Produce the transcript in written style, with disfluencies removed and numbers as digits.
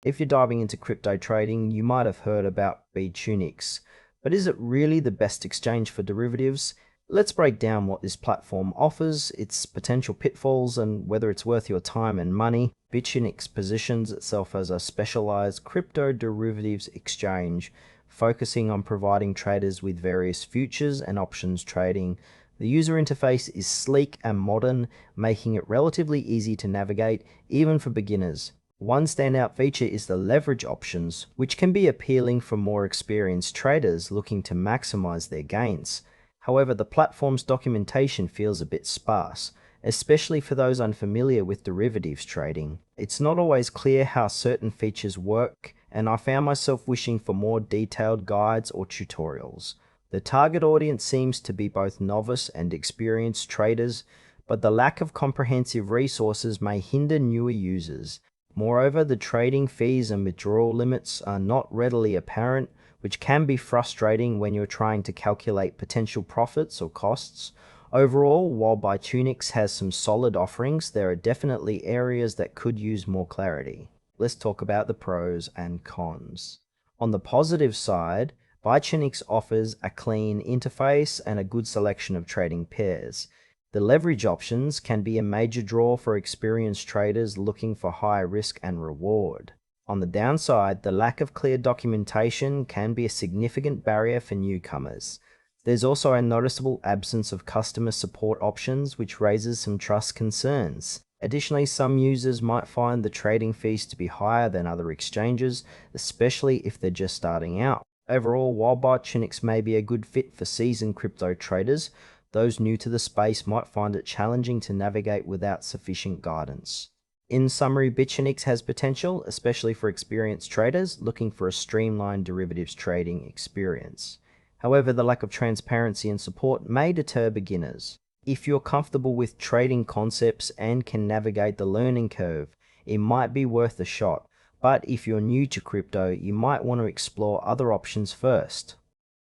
If you're diving into crypto trading, you might have heard about Bitunix, but is it really the best exchange for derivatives? Let's break down what this platform offers, its potential pitfalls, and whether it's worth your time and money. Bitunix positions itself as a specialized crypto derivatives exchange, focusing on providing traders with various futures and options trading. The user interface is sleek and modern, making it relatively easy to navigate, even for beginners. One standout feature is the leverage options, which can be appealing for more experienced traders looking to maximize their gains. However, the platform's documentation feels a bit sparse, especially for those unfamiliar with derivatives trading. It's not always clear how certain features work, and I found myself wishing for more detailed guides or tutorials. The target audience seems to be both novice and experienced traders, but the lack of comprehensive resources may hinder newer users. Moreover, the trading fees and withdrawal limits are not readily apparent, which can be frustrating when you're trying to calculate potential profits or costs. Overall, while Bitunix has some solid offerings, there are definitely areas that could use more clarity. Let's talk about the pros and cons. On the positive side, Bitunix offers a clean interface and a good selection of trading pairs. The leverage options can be a major draw for experienced traders looking for high risk and reward. On the downside, the lack of clear documentation can be a significant barrier for newcomers. There's also a noticeable absence of customer support options, which raises some trust concerns. Additionally, some users might find the trading fees to be higher than other exchanges, especially if they're just starting out. Overall, while Bitunix may be a good fit for seasoned crypto traders, those new to the space might find it challenging to navigate without sufficient guidance. In summary, Bitunix has potential, especially for experienced traders looking for a streamlined derivatives trading experience. However, the lack of transparency and support may deter beginners. If you're comfortable with trading concepts and can navigate the learning curve, it might be worth a shot. But if you're new to crypto, you might want to explore other options first.